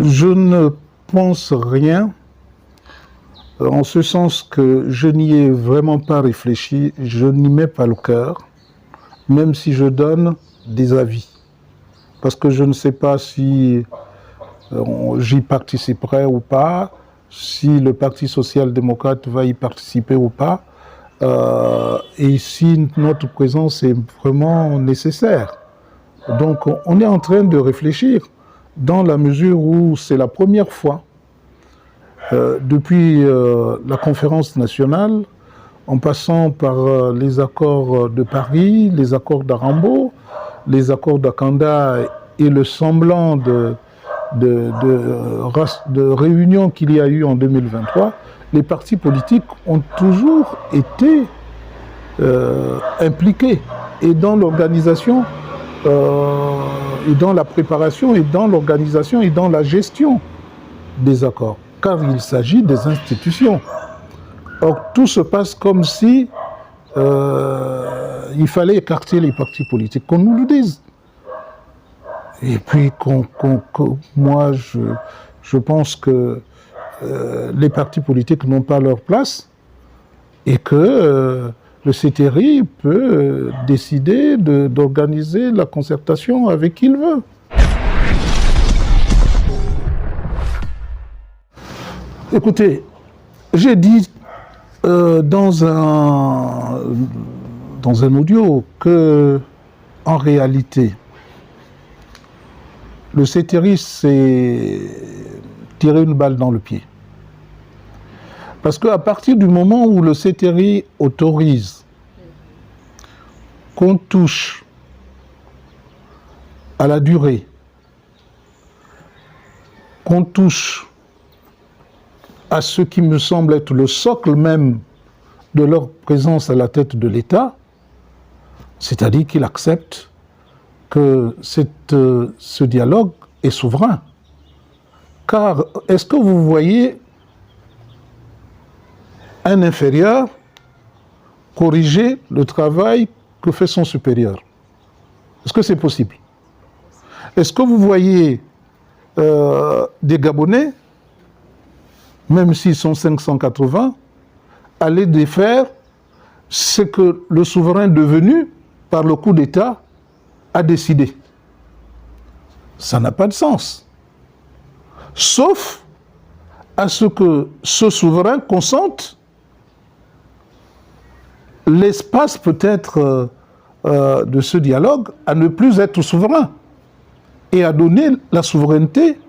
Je ne pense rien, en ce sens que je n'y ai vraiment pas réfléchi, je n'y mets pas le cœur, même si je donne des avis. Parce que je ne sais pas si j'y participerai ou pas, si le Parti social-démocrate va y participer ou pas, et si notre présence est vraiment nécessaire. Donc on est en train de réfléchir, dans la mesure où c'est la première fois, depuis la conférence nationale, en passant par les accords de Paris, les accords d'Arambo, les accords d'Akanda et le semblant de réunion qu'il y a eu en 2023, les partis politiques ont toujours été impliqués et dans l'organisation, et dans la préparation, et dans l'organisation, et dans la gestion des accords, car il s'agit des institutions. Or, tout se passe comme si il fallait écarter les partis politiques, qu'on nous le dise. Et puis, moi, je pense que les partis politiques n'ont pas leur place et que le CTRI peut décider d'organiser la concertation avec qui il veut. Écoutez, j'ai dit dans un audio que, en réalité, le CTRI s'est tiré une balle dans le pied. Parce qu'à partir du moment où le CTRI autorise qu'on touche à la durée, qu'on touche à ce qui me semble être le socle même de leur présence à la tête de l'État, c'est-à-dire qu'il accepte que ce dialogue est souverain. Car est-ce que vous voyez un inférieur corriger le travail que fait son supérieur? Est-ce que c'est possible? Est-ce que vous voyez des Gabonais, même s'ils sont 580, aller défaire ce que le souverain devenu, par le coup d'État, a décidé? Ça n'a pas de sens. Sauf à ce que ce souverain consente l'espace peut-être de ce dialogue à ne plus être souverain et à donner la souveraineté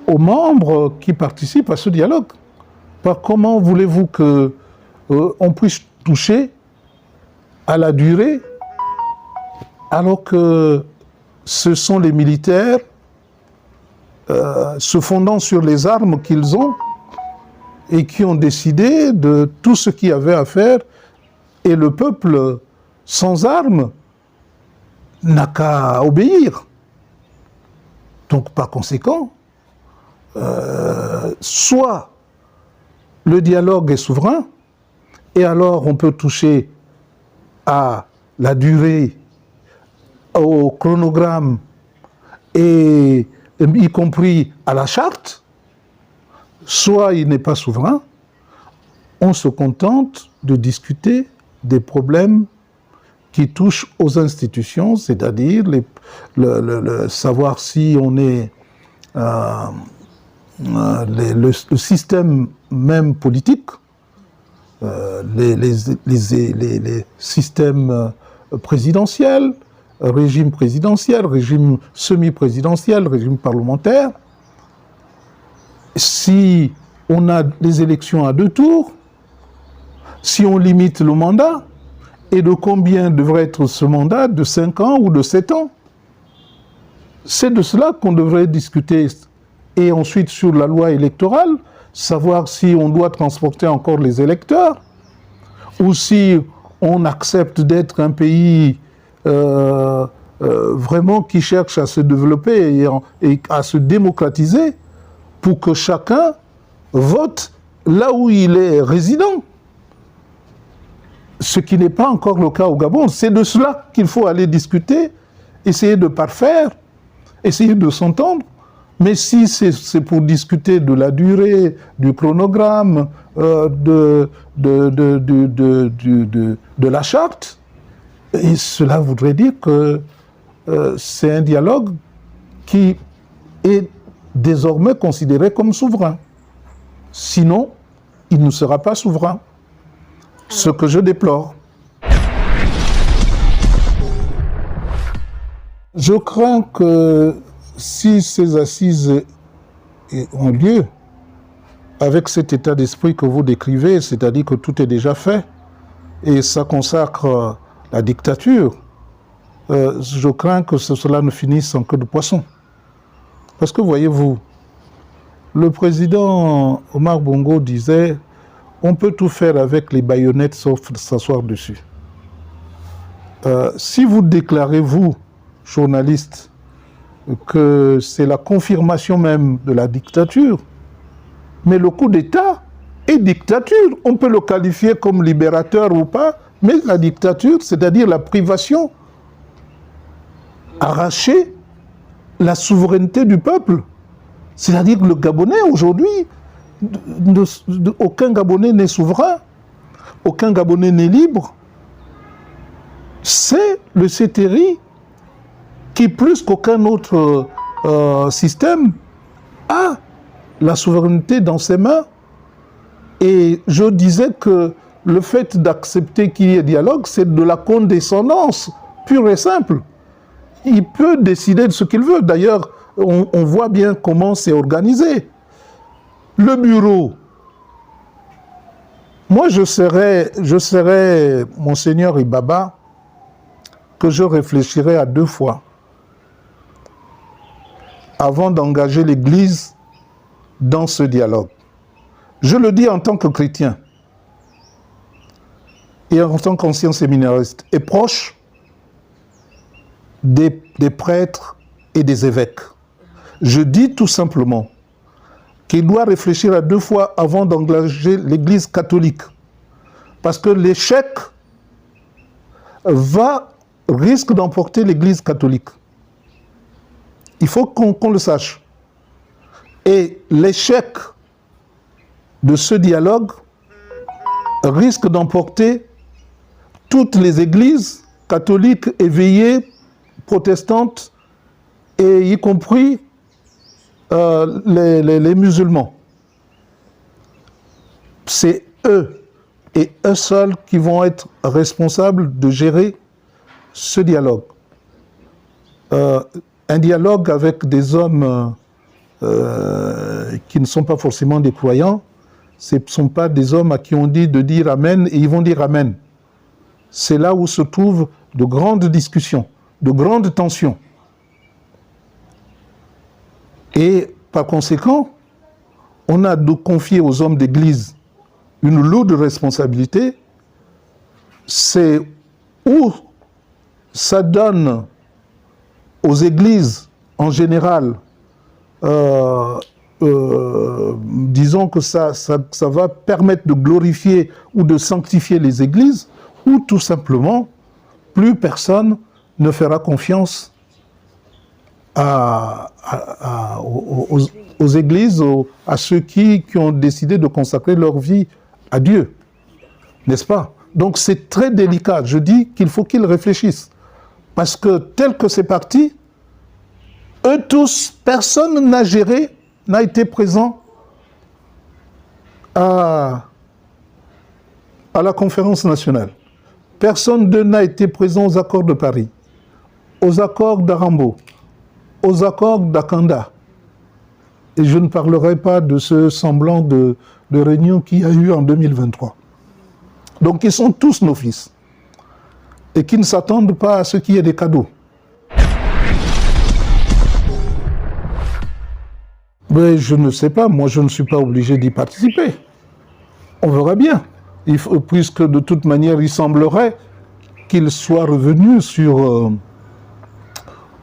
aux membres qui participent à ce dialogue. Comment voulez-vous qu'on puisse toucher à la durée alors que ce sont les militaires se fondant sur les armes qu'ils ont et qui ont décidé de tout ce qu'il y avait à faire, et le peuple sans armes n'a qu'à obéir. Donc par conséquent, soit le dialogue est souverain, et alors on peut toucher à la durée, au chronogramme, et y compris à la charte, soit il n'est pas souverain, on se contente de discuter des problèmes qui touchent aux institutions, c'est-à-dire savoir si on est le système même politique, les systèmes présidentiels, régime présidentiel, régime semi-présidentiel, régime parlementaire. Si on a les élections à 2 tours, si on limite le mandat, et de combien devrait être ce mandat, de 5 ans ou de 7 ans? C'est de cela qu'on devrait discuter. Et ensuite, sur la loi électorale, savoir si on doit transporter encore les électeurs, ou si on accepte d'être un pays vraiment qui cherche à se développer et à se démocratiser pour que chacun vote là où il est résident. Ce qui n'est pas encore le cas au Gabon. C'est de cela qu'il faut aller discuter, essayer de parfaire, essayer de s'entendre, Mais si c'est pour discuter de la durée, du chronogramme, de la charte, et cela voudrait dire que c'est un dialogue qui est désormais considéré comme souverain. Sinon, il ne sera pas souverain. Ce que je déplore. Je crains que si ces assises ont lieu, avec cet état d'esprit que vous décrivez, c'est-à-dire que tout est déjà fait, et ça consacre la dictature, je crains que cela ne finisse en queue de poisson. Parce que voyez-vous, le président Omar Bongo disait « on peut tout faire avec les baïonnettes sauf s'asseoir dessus ». Si vous déclarez, vous, journaliste, que c'est la confirmation même de la dictature, mais le coup d'État est dictature. On peut le qualifier comme libérateur ou pas, mais la dictature, c'est-à-dire la privation, arracher la souveraineté du peuple. C'est-à-dire que le Gabonais, aujourd'hui, aucun Gabonais n'est souverain, aucun Gabonais n'est libre. C'est le CTRI qui, plus qu'aucun autre système, a la souveraineté dans ses mains. Et je disais que le fait d'accepter qu'il y ait dialogue, c'est de la condescendance pure et simple. Il peut décider de ce qu'il veut. D'ailleurs, on voit bien comment c'est organisé. Le bureau. Moi, je serais Monseigneur Ibaba, que je réfléchirais à 2 fois avant d'engager l'Église dans ce dialogue. Je le dis en tant que chrétien et en tant qu'ancien séminariste et proche des prêtres et des évêques. Je dis tout simplement qu'il doit réfléchir à 2 fois avant d'engager l'Église catholique. Parce que l'échec risque d'emporter l'Église catholique. Il faut qu'on le sache. Et l'échec de ce dialogue risque d'emporter toutes les églises catholiques éveillées, protestantes, et y compris les musulmans. C'est eux, et eux seuls, qui vont être responsables de gérer ce dialogue. Un dialogue avec des hommes qui ne sont pas forcément des croyants, ce ne sont pas des hommes à qui on dit de dire Amen et ils vont dire Amen. C'est là où se trouvent de grandes discussions, de grandes tensions. Et par conséquent, on a de confier aux hommes d'Église une lourde responsabilité. C'est où ça donne aux églises en général, disons que ça va permettre de glorifier ou de sanctifier les églises, ou tout simplement, plus personne ne fera confiance aux églises, à ceux qui ont décidé de consacrer leur vie à Dieu. N'est-ce pas? Donc c'est très délicat. Je dis qu'il faut qu'ils réfléchissent. Parce que tel que c'est parti, eux tous, personne n'a géré, n'a été présent à la conférence nationale. Personne d'eux n'a été présent aux accords de Paris, aux accords d'Arambo, aux accords d'Akanda. Et je ne parlerai pas de ce semblant de réunion qu'il y a eu en 2023. Donc ils sont tous nos fils. Et qui ne s'attendent pas à ce qu'il y ait des cadeaux. Mais je ne sais pas, moi je ne suis pas obligé d'y participer. On verra bien. Puisque de toute manière, il semblerait qu'ils soient revenus sur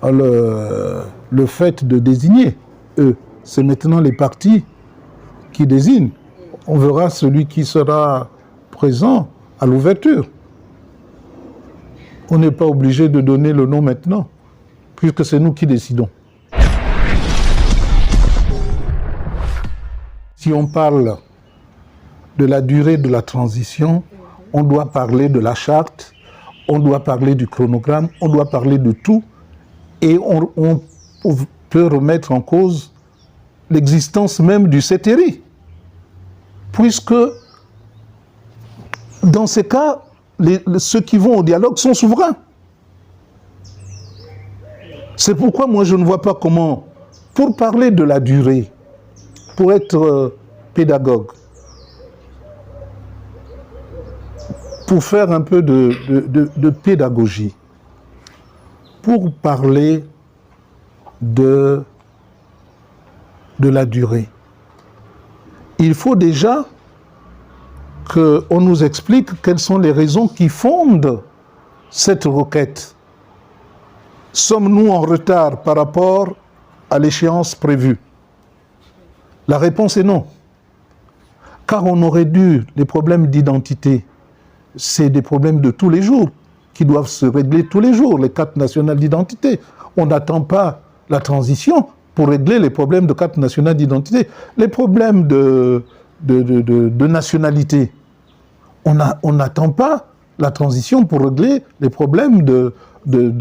le fait de désigner, eux. C'est maintenant les partis qui désignent. On verra celui qui sera présent à l'ouverture. On n'est pas obligé de donner le nom maintenant, puisque c'est nous qui décidons. si on parle de la durée de la transition, on doit parler de la charte, on doit parler du chronogramme, on doit parler de tout, et on peut remettre en cause l'existence même du CETERI, puisque dans ces cas, ceux qui vont au dialogue sont souverains. C'est pourquoi moi je ne vois pas comment, pour parler de la durée, pour être pédagogue, pour faire un peu de pédagogie, pour parler de la durée, il faut déjà qu'on nous explique quelles sont les raisons qui fondent cette requête. Sommes-nous en retard par rapport à l'échéance prévue? La réponse est non. Car on aurait dû, les problèmes d'identité, c'est des problèmes de tous les jours, qui doivent se régler tous les jours, les cartes nationales d'identité. On n'attend pas la transition pour régler les problèmes de cartes nationales d'identité. Les problèmes de nationalité, on n'attend pas la transition pour régler les problèmes de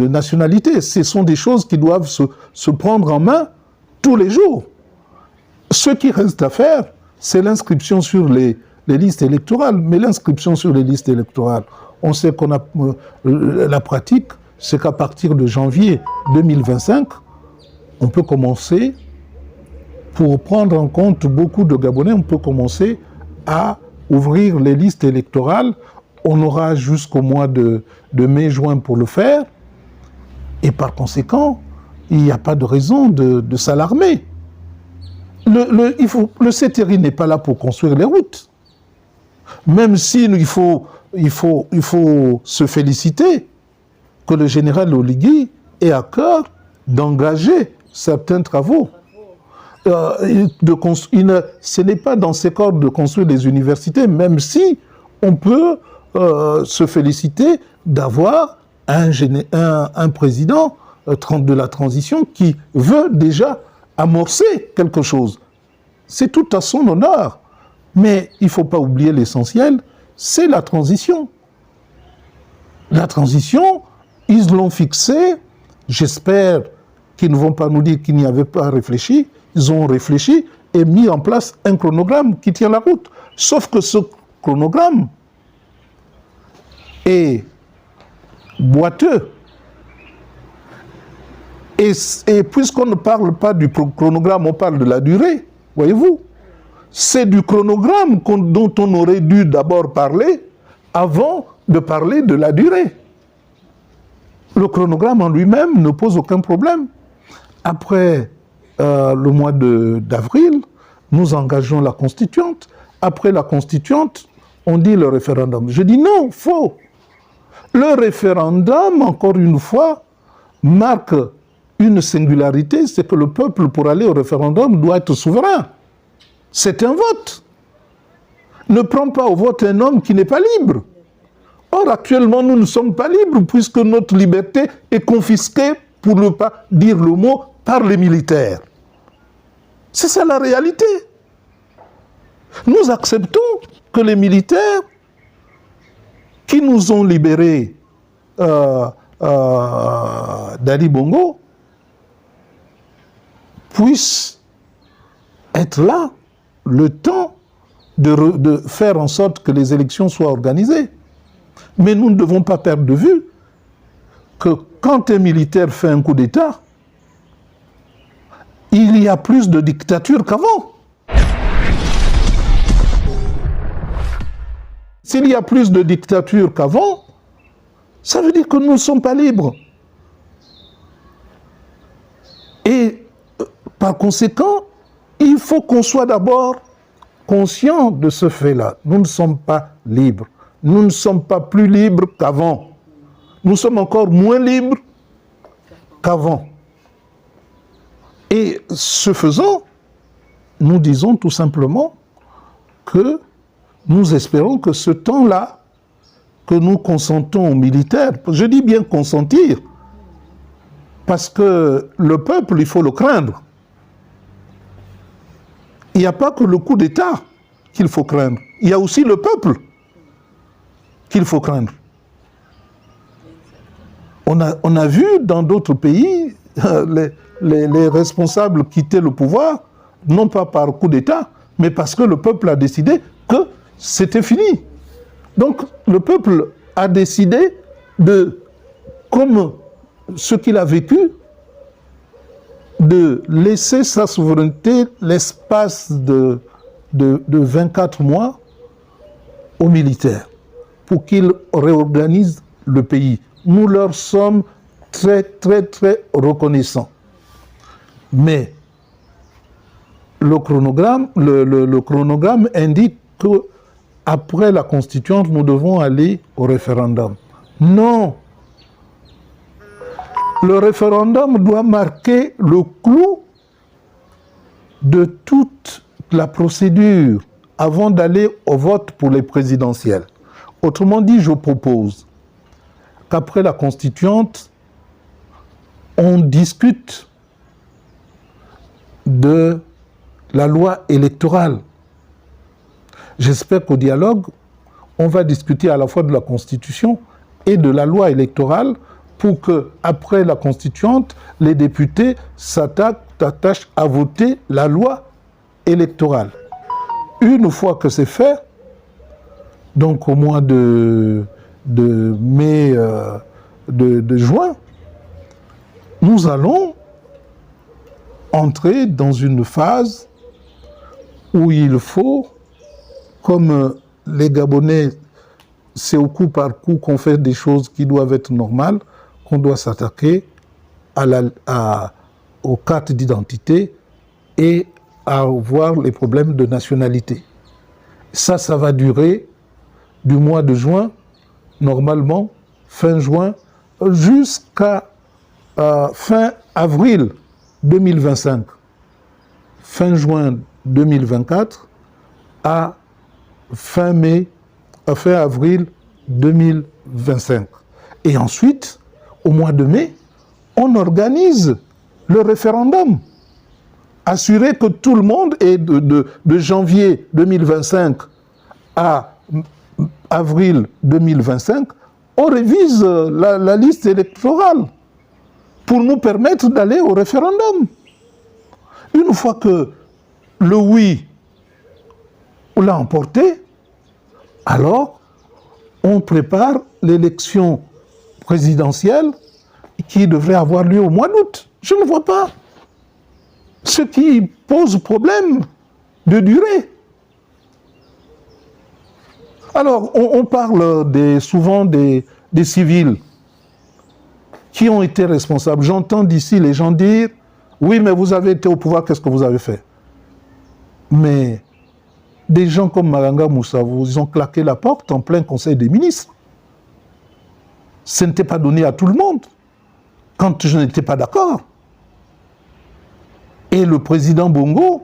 nationalité. Ce sont des choses qui doivent se prendre en main tous les jours. Ce qui reste à faire, c'est l'inscription sur les listes électorales. Mais l'inscription sur les listes électorales, on sait qu'on a la pratique, c'est qu'à partir de janvier 2025, on peut commencer, pour prendre en compte beaucoup de Gabonais, on peut commencer à ouvrir les listes électorales. On aura jusqu'au mois de mai-juin pour le faire. Et par conséquent, il n'y a pas de raison de s'alarmer. Le CETERI n'est pas là pour construire les routes. Même s'il faut se féliciter que le général Oligui ait à cœur d'engager certains travaux. Ce n'est pas dans ses cordes de construire des universités, même si on peut se féliciter d'avoir un président de la transition qui veut déjà amorcer quelque chose. C'est tout à son honneur. Mais il ne faut pas oublier l'essentiel, c'est la transition. La transition, ils l'ont fixée, j'espère qu'ils ne vont pas nous dire qu'ils n'y avaient pas réfléchi, ils ont réfléchi et mis en place un chronogramme qui tient la route. Sauf que ce chronogramme est boiteux. Et puisqu'on ne parle pas du chronogramme, on parle de la durée, voyez-vous. C'est du chronogramme dont on aurait dû d'abord parler avant de parler de la durée. Le chronogramme en lui-même ne pose aucun problème. Après le mois d'avril, nous engageons la constituante. Après la constituante, on dit le référendum. Je dis non, faux. Le référendum, encore une fois, marque une singularité, c'est que le peuple, pour aller au référendum, doit être souverain. C'est un vote. Ne prends pas au vote un homme qui n'est pas libre. Or, actuellement, nous ne sommes pas libres puisque notre liberté est confisquée, pour ne pas dire le mot, par les militaires. C'est ça la réalité. Nous acceptons que les militaires qui nous ont libérés d'Ali Bongo puissent être là le temps de faire en sorte que les élections soient organisées. Mais nous ne devons pas perdre de vue que quand un militaire fait un coup d'État, il y a plus de dictature qu'avant. S'il y a plus de dictature qu'avant, ça veut dire que nous ne sommes pas libres. Et par conséquent, il faut qu'on soit d'abord conscient de ce fait-là. Nous ne sommes pas libres. Nous ne sommes pas plus libres qu'avant. Nous sommes encore moins libres qu'avant. Et ce faisant, nous disons tout simplement que nous espérons que ce temps-là, que nous consentons aux militaires, je dis bien consentir, parce que le peuple, il faut le craindre. il n'y a pas que le coup d'État qu'il faut craindre. Il y a aussi le peuple qu'il faut craindre. On a vu dans d'autres pays les responsables quitter le pouvoir, non pas par coup d'État, mais parce que le peuple a décidé que c'était fini. Donc le peuple a décidé comme ce qu'il a vécu, de laisser sa souveraineté l'espace de 24 mois aux militaires pour qu'ils réorganisent le pays. Nous leur sommes très, très, très reconnaissants. Mais le chronogramme indique qu'après la Constituante, nous devons aller au référendum. Non! Le référendum doit marquer le clou de toute la procédure avant d'aller au vote pour les présidentielles. Autrement dit, je propose qu'après la Constituante, on discute de la loi électorale. J'espère qu'au dialogue, on va discuter à la fois de la Constitution et de la loi électorale pour que, après la Constituante, les députés s'attachent à voter la loi électorale. Une fois que c'est fait, donc au mois de mai, de juin, nous allons entrer dans une phase où il faut, comme les Gabonais, c'est au coup par coup qu'on fait des choses qui doivent être normales, qu'on doit s'attaquer aux cartes d'identité et à voir les problèmes de nationalité. Ça va durer du mois de juin, normalement, fin juin, jusqu'à fin avril 2025. Fin juin 2024 à fin avril 2025. Et ensuite, au mois de mai, on organise le référendum. Assurer que tout le monde est de janvier 2025 à avril 2025, on révise la liste électorale pour nous permettre d'aller au référendum. Une fois que le oui l'a emporté, alors on prépare l'élection présidentielle qui devrait avoir lieu au mois d'août. Je ne vois pas ce qui pose problème de durée. Alors, on parle souvent des civils qui ont été responsables. J'entends d'ici les gens dire « Oui, mais vous avez été au pouvoir, qu'est-ce que vous avez fait ?» Mais des gens comme Malanga Moussavou, ils ont claqué la porte en plein Conseil des ministres. Ce n'était pas donné à tout le monde, quand je n'étais pas d'accord. Et le président Bongo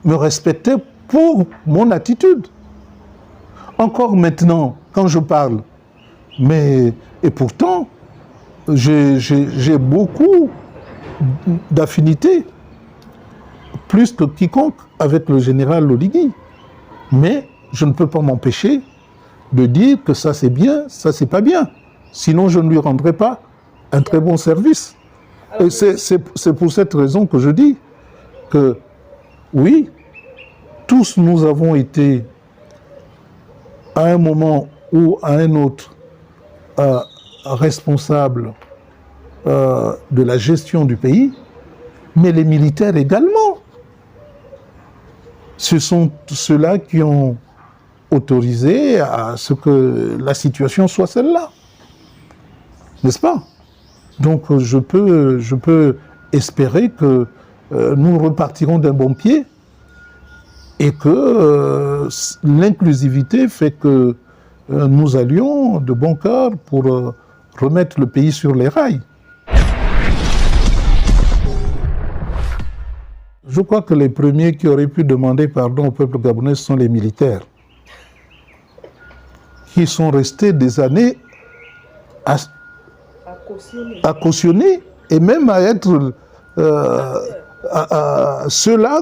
me respectait pour mon attitude. Encore maintenant, quand je parle, et pourtant, j'ai beaucoup d'affinités, plus que quiconque, avec le général Loligui. Mais je ne peux pas m'empêcher de dire que ça c'est bien, ça c'est pas bien. Sinon, je ne lui rendrai pas un très bon service. Et c'est pour cette raison que je dis que, oui, tous nous avons été, à un moment ou à un autre, responsables de la gestion du pays, mais les militaires également. Ce sont ceux-là qui ont autorisé à ce que la situation soit celle-là. N'est-ce pas? Donc je peux espérer que nous repartirons d'un bon pied et que l'inclusivité fait que nous allions de bon cœur pour remettre le pays sur les rails. Je crois que les premiers qui auraient pu demander pardon au peuple gabonais sont les militaires, qui sont restés des années à cautionner et même à être ceux-là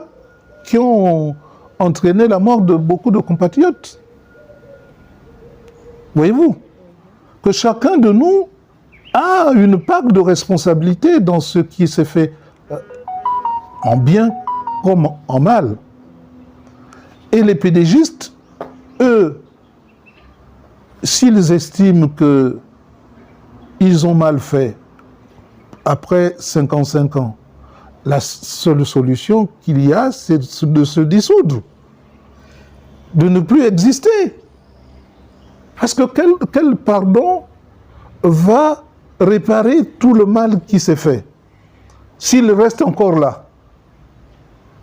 qui ont entraîné la mort de beaucoup de compatriotes. Voyez-vous, que chacun de nous a une part de responsabilité dans ce qui s'est fait en bien comme en mal. Et les pédégistes, eux, s'ils estiment qu'ils ont mal fait, après 55 ans, la seule solution qu'il y a, c'est de se dissoudre, de ne plus exister. Parce que quel pardon va réparer tout le mal qui s'est fait? S'il reste encore là,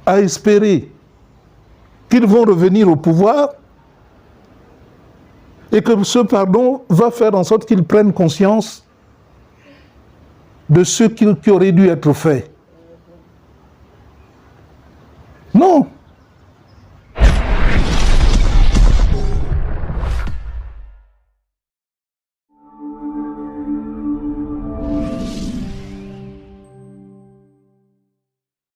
à espérer qu'ils vont revenir au pouvoir et que ce pardon va faire en sorte qu'ils prennent conscience de ce qui aurait dû être fait. Non.